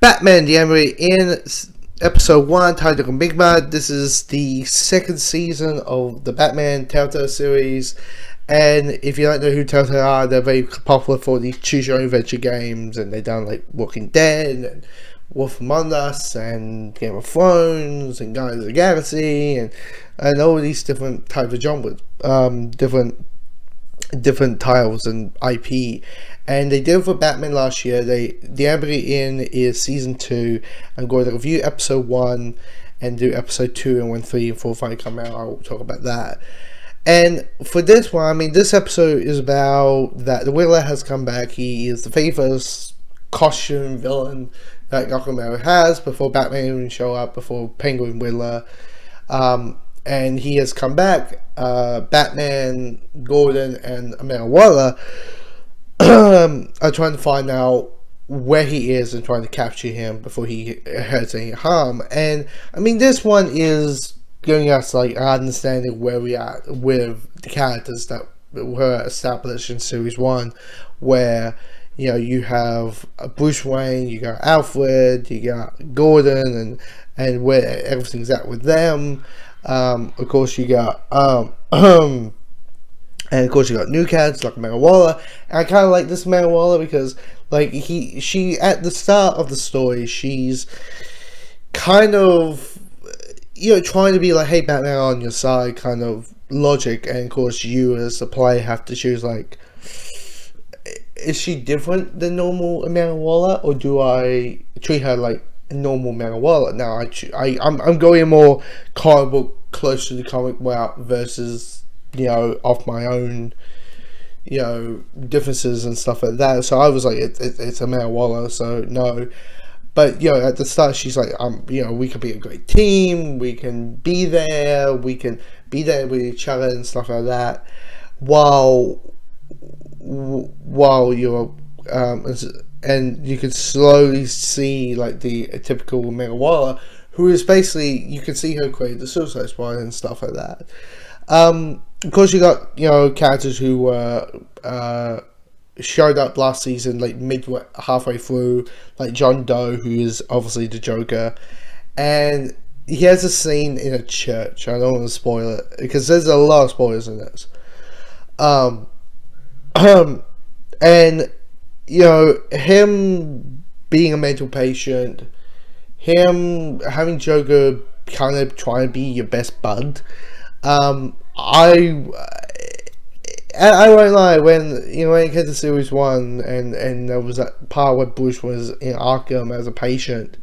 Batman the Animated in episode 1 titled Enigma. This is the second season of the Batman Telltale series, and if you don't know who Telltale are, they're very popular for these choose your own adventure games, and they've done like Walking Dead and Wolf Among Us and Game of Thrones and Guardians of the Galaxy and all these different types of genres, different titles and IP, and they did it for Batman last year. The Amber Inn is season 2. I'm going to review episode 1 and do episode 2, and when 3 and 4 finally come out, I'll talk about that. And for this one, I mean, this episode is about that the Riddler has come back. He is the famous costume villain that Gotham has before Batman even show up, before Penguin Riddler. And he has come back. Batman, Gordon, and Amanda Waller are trying to find out where he is and trying to capture him before he hurts any harm. And I mean, this one is giving us like an understanding where we are with the characters that were established in series 1, where you have Bruce Wayne, you got Alfred, you got Gordon, and where everything's at with them. Of course you got and of course you got new characters like Amanda Waller, and I kind of like this Amanda Waller because like she at the start of the story, she's kind of trying to be like, hey, Batman on your side kind of logic, and of course you as the player have to choose like, is she different than normal Amanda Waller, or do I treat her like normal Amanda Waller? Now I'm going more comic book, close to the comic route versus off my own differences and stuff like that. So I was like, it's Amanda Waller, so no. But at the start she's like, we can be a great team, we can be there with each other and stuff like that, while you're and you can slowly see like the typical Amanda Waller, who is basically, you can see her create the Suicide Squad and stuff like that. Of course you got characters who showed up last season like halfway through, like John Doe, who is obviously the Joker, and he has a scene in a church. I don't want to spoil it because there's a lot of spoilers in this. And him being a mental patient, him having Joker kind of trying to be your best bud. I won't lie, when it came to series 1 and there was that part where Bruce was in Arkham as a patient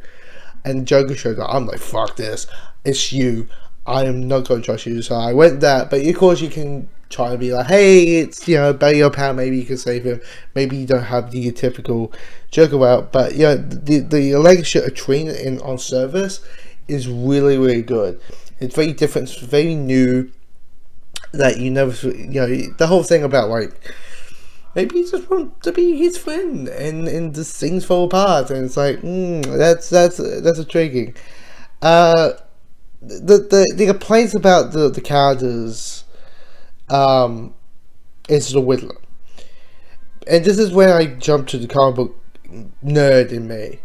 and Joker showed up, I'm like, fuck this, it's you, I am not going to trust you. So I went that, but of course you can try to be like, hey, it's better your power, maybe you can save him, maybe you don't have the typical Joker route, but the relationship of Trina on service is really, really good. It's very different, it's very new, that you never, the whole thing about like, maybe you just want to be his friend, and just things fall apart, and it's like, that's intriguing. The complaints about the characters is the Riddler, and this is where I jump to the comic book nerd in me.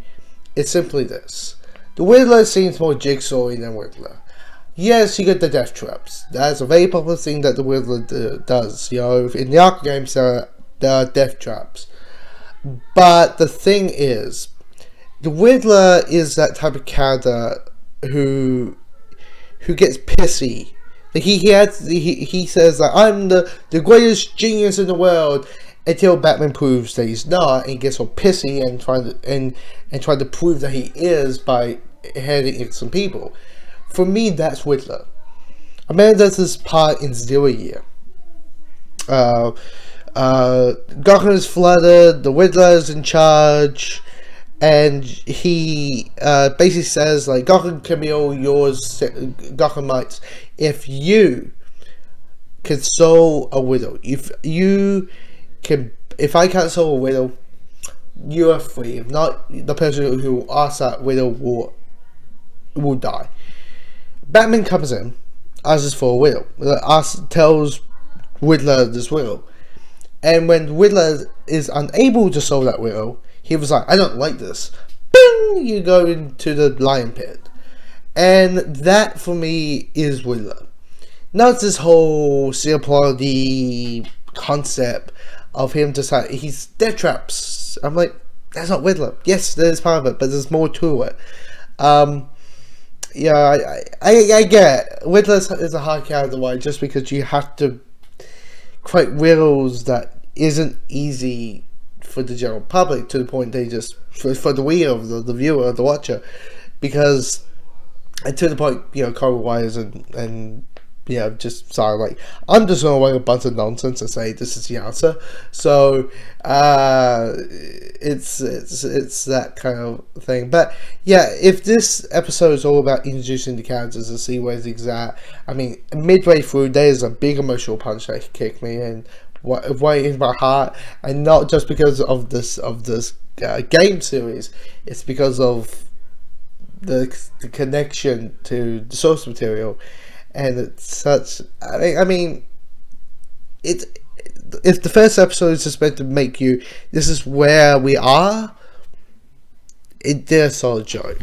It's simply this: the Riddler seems more Jigsaw than Riddler. Yes, you get the death traps. That's a very popular thing that the Riddler does. In the Arkham games there are death traps. But the thing is, the Riddler is that type of character who gets pissy. He says that I'm the greatest genius in the world, until Batman proves that he's not, and he gets all pissy and trying to prove that he is by heading some people. For me, that's Riddler. Amanda does this part in 0 Year. Gotham is flooded, the Riddler is in charge, and he basically says, like, Gotham can be all yours, Gothamites, if you can solve a riddle. If I can't solve a riddle, you are free. If not, the person who asks that riddle will die. Batman comes in, asks for a riddle, tells Riddler this riddle, and when Riddler is unable to solve that riddle, he was like, I don't like this, bing, you go into the lion pit. And that for me is Whittler. Not this whole CLPD concept of him just like, he's death traps. I'm like, that's not Whittler. Yes, there's part of it, but there's more to it. Yeah, I get it. Whittler is a hard character, why? Just because you have to create riddles that isn't easy for the general public, to the point they just for the reader, the viewer, the watcher, because and to the point, Carl Wires and just sorry, like, I'm just gonna write a bunch of nonsense and say this is the answer. So it's that kind of thing. But yeah, if this episode is all about introducing the characters and see where things at, I mean, midway through there's a big emotional punch that kicked me in right in my heart, and not just because of this game series. It's because of the connection to the source material. And it's such. I mean, if the first episode is just meant to make you, this is where we are, it did a solid job.